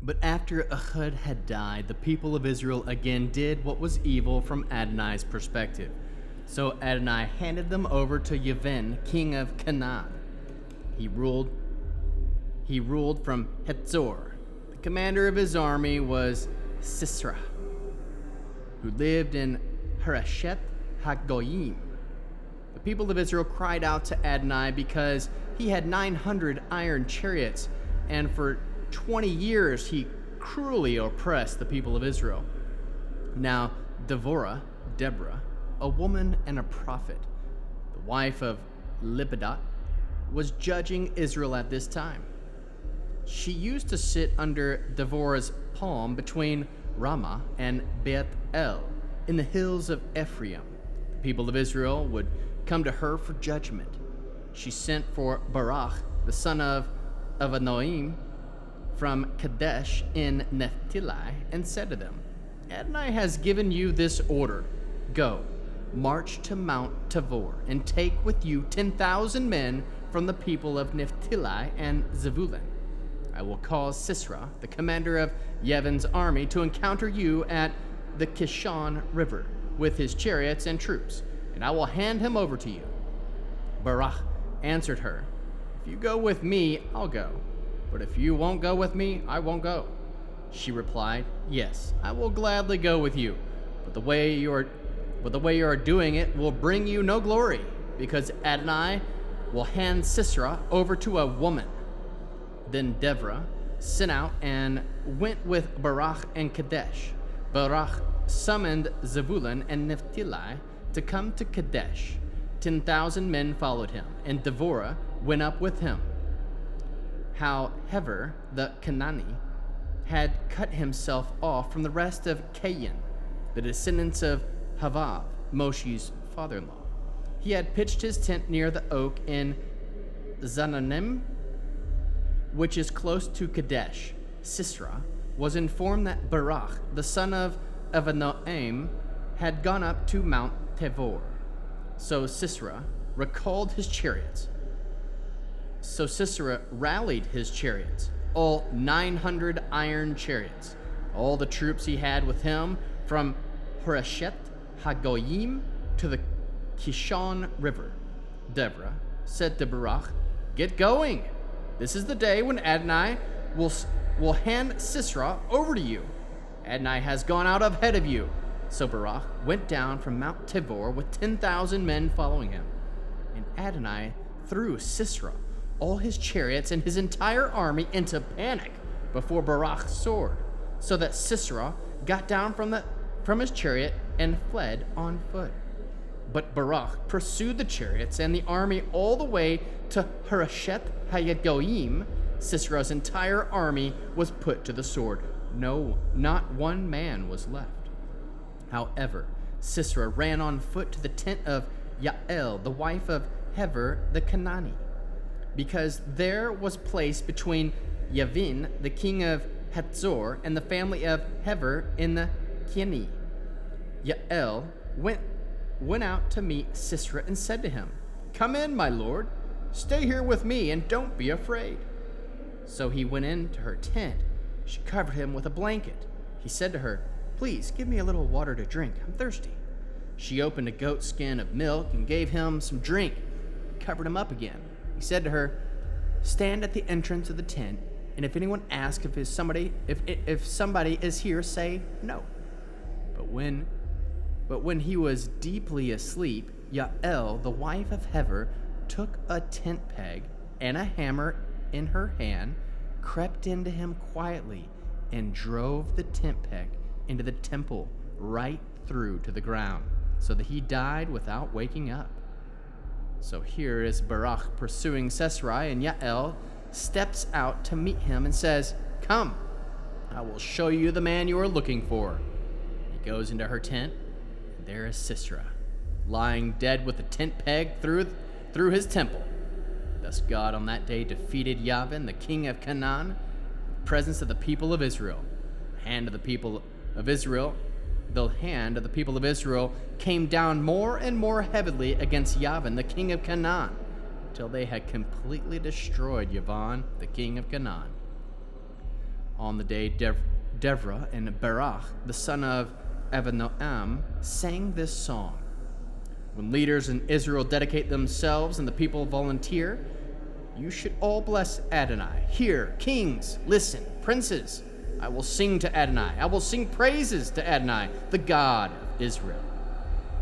But after Ehud had died, the people of Israel again did what was evil from Adonai's perspective. So Adonai handed them over to Yavin, king of Canaan. He ruled from Hatzor. The commander of his army was Sisera, who lived in Hareshet Hagoyim. The people of Israel cried out to Adonai because he had 900 iron chariots, and for 20 years he cruelly oppressed the people of Israel. Now Deborah, a woman and a prophet, the wife of Lipidat, was judging Israel at this time. She used to sit under Deborah's palm between Ramah and Beth El in the hills of Ephraim. The people of Israel would come to her for judgment. She sent for Barak, the son of Avinoam, from Kadesh in Naphtali, and said to them, Adonai has given you this order. Go, march to Mount Tabor, and take with you 10,000 men from the people of Naphtali and Zebulun. I will cause Sisera, the commander of Yavin's army, to encounter you at the Kishon River with his chariots and troops, and I will hand him over to you. Barak answered her, If you go with me, I'll go. But if you won't go with me, I won't go. She replied, Yes, I will gladly go with you, but the way you are doing it will bring you no glory, because Adonai will hand Sisera over to a woman. Then Deborah sent out and went with Barak and Kadesh. Barak summoned Zebulun and Naphtali to come to Kadesh. 10,000 men followed him, and Deborah went up with him. How Heber the Canaanite had cut himself off from the rest of Cain, the descendants of Havav, Moshe's father-in-law. He had pitched his tent near the oak in Zananim, which is close to Kadesh. Sisera was informed that Barak, the son of Avinoam, had gone up to Mount Tabor. So Sisera rallied his chariots, all 900 iron chariots, all the troops he had with him from Hareshet Hagoyim to the Kishon River. Deborah said to Barak, Get going! This is the day when Adonai will hand Sisera over to you. Adonai has gone out ahead of you. So Barak went down from Mount Tabor with 10,000 men following him. And Adonai threw Sisera, all his chariots, and his entire army into panic before Barak's sword, so that Sisera got down from his chariot and fled on foot. But Barak pursued the chariots and the army all the way to Hareshet Hagoyim. Sisera's entire army was put to the sword. No, not one man was left. However, Sisera ran on foot to the tent of Yael, the wife of Heber the Canaanite, because there was place between Yavin, the king of Hatzor, and the family of Heber in the Keni. Yael went out to meet Sisera and said to him, Come in, my lord. Stay here with me and don't be afraid. So he went into her tent. She covered him with a blanket. He said to her, Please give me a little water to drink. I'm thirsty. She opened a goat skin of milk and gave him some drink. Covered him up again. He said to her, Stand at the entrance of the tent, and if anyone asks if somebody is here, say no. But when he was deeply asleep, Yael, the wife of Heber, took a tent peg and a hammer in her hand, crept into him quietly, and drove the tent peg into the temple right through to the ground, so that he died without waking up. So here is Barak pursuing Sisera, and Yael steps out to meet him and says, Come, I will show you the man you are looking for. He goes into her tent, and there is Sisera, lying dead with a tent peg through his temple. Thus God on that day defeated Yavin, the king of Canaan, in the presence of the people of Israel. The hand of the people of Israel came down more and more heavily against Yavin, the king of Canaan, until they had completely destroyed Yavin, the king of Canaan. On the day Deborah and Barak, the son of Avinoam, sang this song. When leaders in Israel dedicate themselves and the people volunteer, you should all bless Adonai. Hear, kings, listen, princes, I will sing to Adonai. I will sing praises to Adonai, the God of Israel.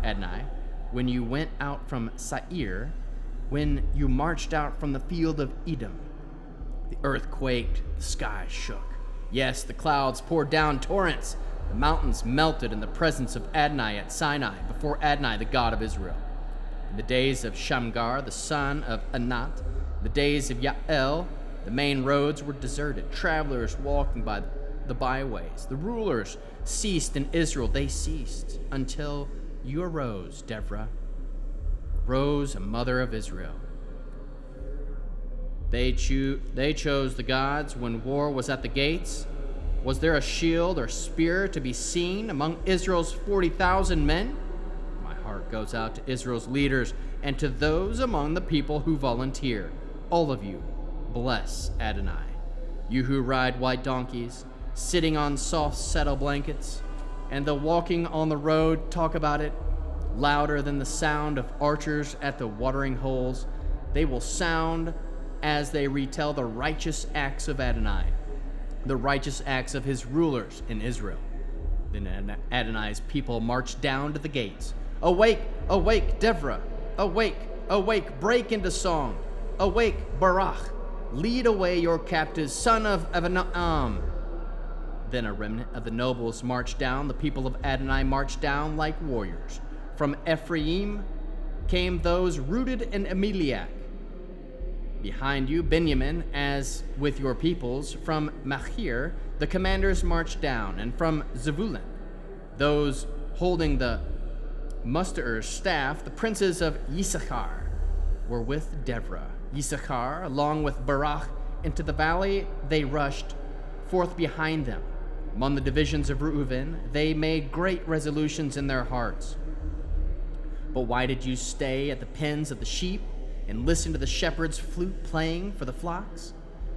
Adonai, when you went out from Seir, when you marched out from the field of Edom, the earth quaked, the sky shook. Yes, the clouds poured down torrents. The mountains melted in the presence of Adonai at Sinai, before Adonai, the God of Israel. In the days of Shamgar, the son of Anat, the days of Yael, the main roads were deserted, travelers walking by the byways. The rulers ceased in Israel. They ceased until you arose, Deborah, rose a mother of Israel. They chose the gods when war was at the gates. Was there a shield or spear to be seen among Israel's 40,000 men? My heart goes out to Israel's leaders and to those among the people who volunteer. All of you, bless Adonai. You who ride white donkeys, sitting on soft saddle blankets, and the walking on the road talk about it louder than the sound of archers at the watering holes. They will sound as they retell the righteous acts of Adonai, the righteous acts of his rulers in Israel. Then Adonai's people marched down to the gates. Awake, awake, Deborah! Awake, awake, break into song! Awake, Barak! Lead away your captives, son of Avinoam! Then a remnant of the nobles marched down. The people of Adonai marched down like warriors. From Ephraim came those rooted in Elimelech. Behind you, Benjamin, as with your peoples, from Machir, the commanders marched down, and from Zebulun, those holding the musterer's staff, the princes of Issachar, were with Deborah. Issachar, along with Barak, into the valley they rushed forth behind them. Among the divisions of Reuben, they made great resolutions in their hearts. But why did you stay at the pens of the sheep and listen to the shepherd's flute playing for the flocks?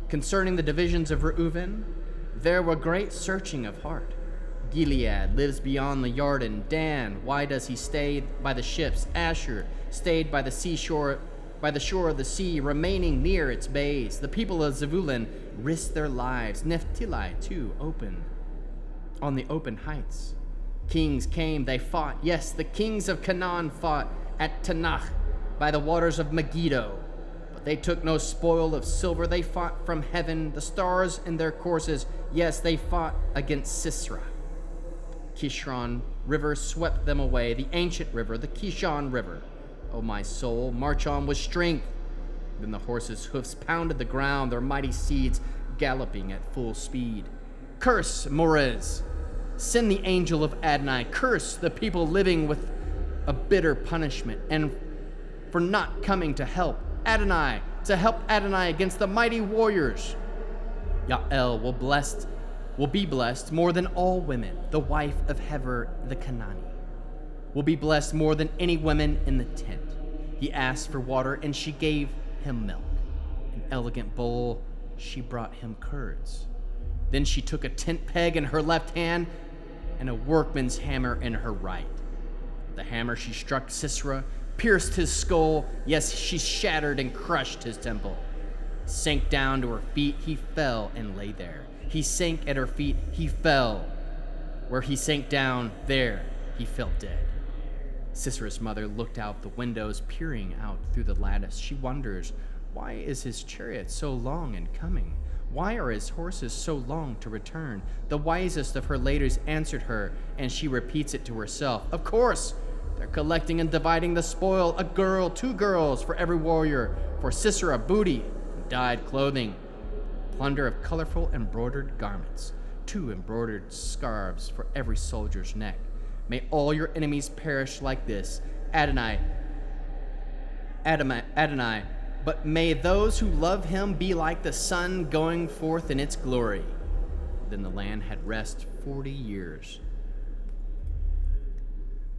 Concerning the divisions of Reuben, there were great searching of heart. Gilead lives beyond the Jordan. Dan, why does he stay by the ships? Asher stayed by the seashore, by the shore of the sea, remaining near its bays. The people of Zebulun risked their lives. Naphtali, too, on the open heights. Kings came, they fought. Yes, the kings of Canaan fought at Tanakh by the waters of Megiddo. But they took no spoil of silver. They fought from heaven, the stars in their courses. Yes, they fought against Sisera. Kishon River swept them away, the ancient river, the Kishon River. O my soul, march on with strength. Then the horses' hoofs pounded the ground, their mighty steeds galloping at full speed. Curse Morez. Send the angel of Adonai. Curse the people living with a bitter punishment, and for not coming to help Adonai against the mighty warriors. Yael will be blessed more than all women. The wife of Heber the Canaanite will be blessed more than any woman in the tent. He asked for water, and she gave him milk. An elegant bowl, she brought him curds. Then she took a tent peg in her left hand and a workman's hammer in her right. The hammer she struck Sisera, pierced his skull. Yes, she shattered and crushed his temple. Sank down to her feet, he fell and lay there. He sank at her feet, he fell. Where he sank down, there he fell dead. Sisera's mother looked out the windows, peering out through the lattice. She wonders, why is his chariot so long in coming? Why are his horses so long to return? The wisest of her ladies answered her, and she repeats it to herself. Of course, they're collecting and dividing the spoil, a girl, 2 girls for every warrior, for Sisera booty, dyed clothing, plunder of colorful embroidered garments, 2 embroidered scarves for every soldier's neck. May all your enemies perish like this, Adonai, but may those who love him be like the sun going forth in its glory. Then the land had rest 40 years.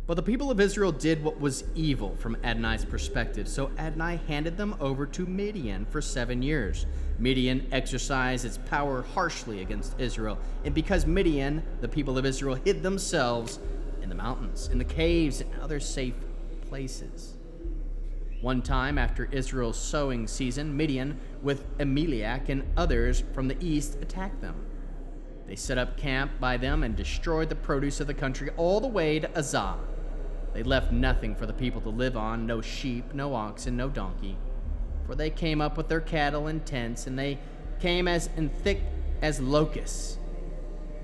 But the people of Israel did what was evil from Adonai's perspective, so Adonai handed them over to Midian for 7 years. Midian exercised its power harshly against Israel, and because Midian, the people of Israel, hid themselves in the mountains, in the caves, and other safe places. One time, after Israel's sowing season, Midian, with Elimelech and others from the east, attacked them. They set up camp by them and destroyed the produce of the country all the way to Azah. They left nothing for the people to live on, no sheep, no oxen, no donkey. For they came up with their cattle in tents, and they came as in thick as locusts.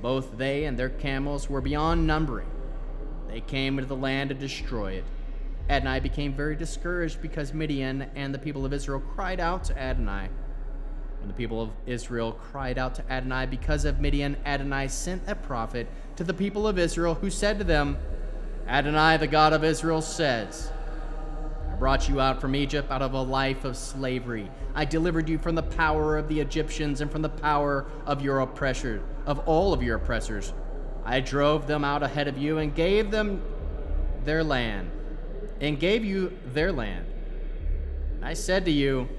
Both they and their camels were beyond numbering. They came into the land to destroy it. Adonai became very discouraged because Midian and the people of Israel cried out to Adonai. When the people of Israel cried out to Adonai because of Midian, Adonai sent a prophet to the people of Israel who said to them, Adonai, the God of Israel, says, I brought you out from Egypt out of a life of slavery. I delivered you from the power of the Egyptians and from the power of your oppressors, of all of your oppressors. I drove them out ahead of you and gave them their land, and gave you their land. And I said to you,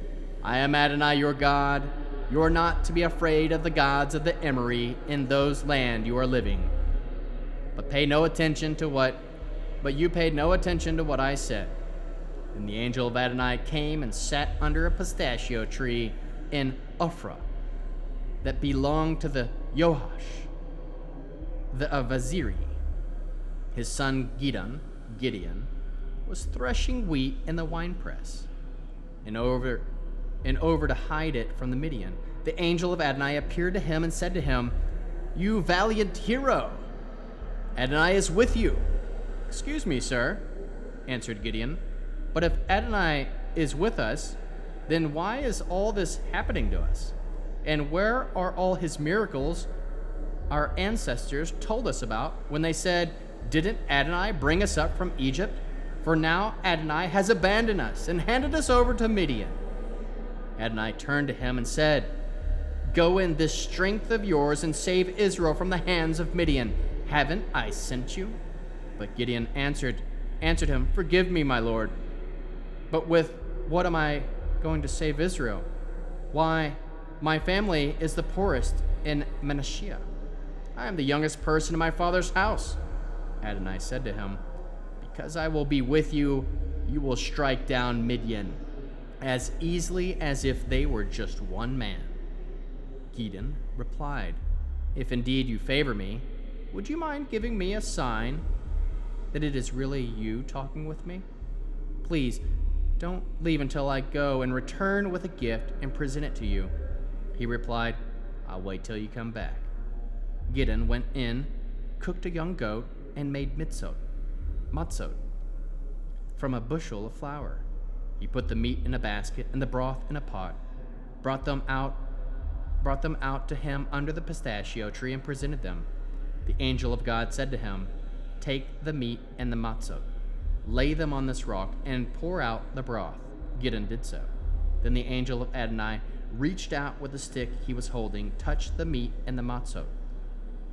I am Adonai your God. You are not to be afraid of the gods of the Emori in those land you are living. But you paid no attention to what I said. And the angel of Adonai came and sat under a pistachio tree in Ophrah that belonged to the Joash, the Avaziri. His son Gideon, was threshing wheat in the winepress, and over to hide it from the Midian. The angel of Adonai appeared to him and said to him, You valiant hero, Adonai is with you. Excuse me, sir, answered Gideon, but if Adonai is with us, then why is all this happening to us? And where are all his miracles our ancestors told us about when they said, Didn't Adonai bring us up from Egypt? For now Adonai has abandoned us and handed us over to Midian. Adonai turned to him and said, Go in this strength of yours and save Israel from the hands of Midian. Haven't I sent you? But Gideon answered him, Forgive me, my Lord. But with what am I going to save Israel? Why, my family is the poorest in Manasseh. I am the youngest person in my father's house. Adonai said to him, Because I will be with you, you will strike down Midian as easily as if they were just one man. Gideon replied, If indeed you favor me, would you mind giving me a sign that it is really you talking with me? Please, don't leave until I go and return with a gift and present it to you. He replied, I'll wait till you come back. Gideon went in, cooked a young goat, and made matzot from a bushel of flour. He put the meat in a basket and the broth in a pot, brought them out to him under the pistachio tree and presented them. The angel of God said to him, Take the meat and the matzot, lay them on this rock, and pour out the broth. Gideon did so. Then the angel of Adonai reached out with the stick he was holding, touched the meat and the matzot.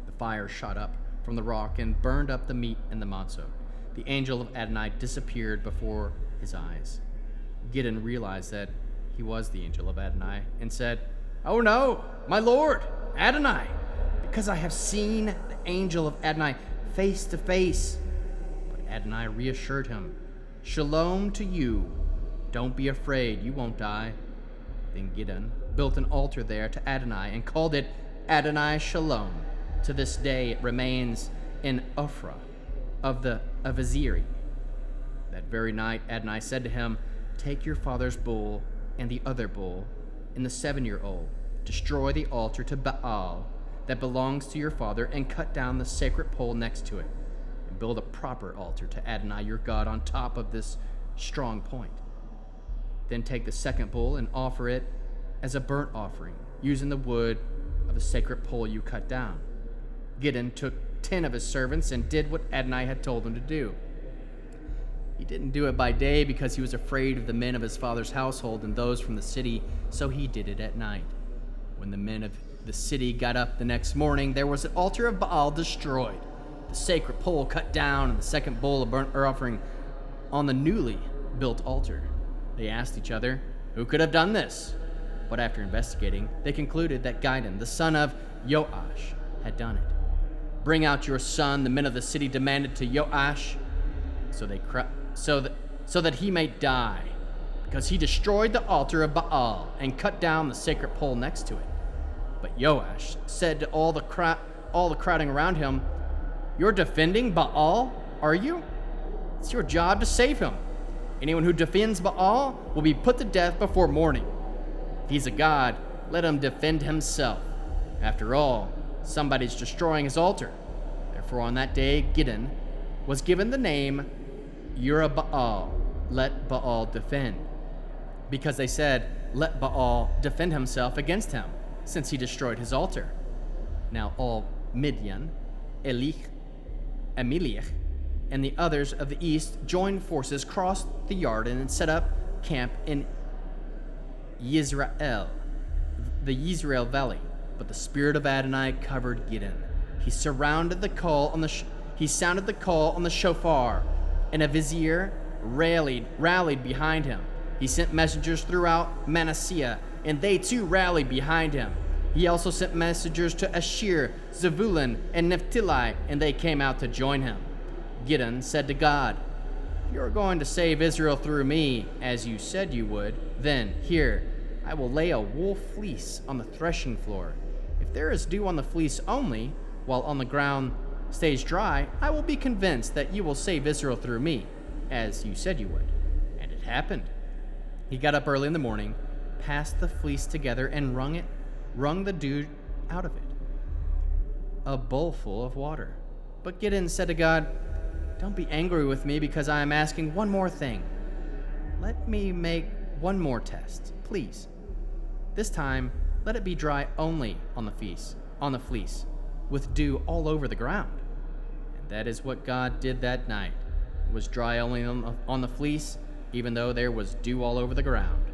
The fire shot up from the rock and burned up the meat and the matzot. The angel of Adonai disappeared before his eyes. Gideon realized that he was the angel of Adonai and said, Oh no, my Lord, Adonai, because I have seen the angel of Adonai face to face. But Adonai reassured him, Shalom to you. Don't be afraid, you won't die. Then Gideon built an altar there to Adonai and called it Adonai Shalom. To this day it remains in Ophrah of the Avaziri. That very night Adonai said to him, Take your father's bull and the other bull and the 7-year-old, destroy the altar to Baal that belongs to your father, and cut down the sacred pole next to it, and build a proper altar to Adonai your God on top of this strong point. Then take the second bull and offer it as a burnt offering, using the wood of the sacred pole you cut down. Gideon took 10 of his servants and did what Adonai had told him to do. He didn't do it by day because he was afraid of the men of his father's household and those from the city, so he did it at night. When the men of the city got up the next morning, there was an altar of Baal destroyed, the sacred pole cut down and the second bowl of burnt offering on the newly built altar. They asked each other who could have done this, but after investigating, they concluded that Gideon, the son of Joash, had done it. "Bring out your son," the men of the city demanded to Joash, so that he may die, because he destroyed the altar of Baal and cut down the sacred pole next to it. But Joash said to all the crowding around him, "You're defending Baal, are you? It's your job to save him. Anyone who defends Baal will be put to death before morning. If he's a god, let him defend himself. After all, somebody's destroying his altar." Therefore, on that day, Gideon was given the name Yerubbaal, let Baal defend, because they said, "Let Baal defend himself against him, since he destroyed his altar." Now all Midian, Amalek, and the others of the east joined forces, crossed the Jordan, and set up camp in Yisrael, the Yisrael valley. But the spirit of Adonai covered Gideon. He sounded the call on the shofar, and a vizier rallied behind him. He sent messengers throughout Manasseh, and they too rallied behind him. He also sent messengers to Asher, Zebulun, and Naphtali, and they came out to join him. Gideon said to God, "If you are going to save Israel through me, as you said you would, then here, I will lay a wool fleece on the threshing floor. If there is dew on the fleece only, while on the ground stays dry, I will be convinced that you will save Israel through me, as you said you would." And it happened. He got up early in the morning, passed the fleece together, and wrung the dew out of it, a bowlful of water. But Gideon said to God, "Don't be angry with me because I am asking one more thing. Let me make one more test, please. This time, let it be dry only on the fleece, with dew all over the ground." And that is what God did that night. It was dry only on the fleece, even though there was dew all over the ground.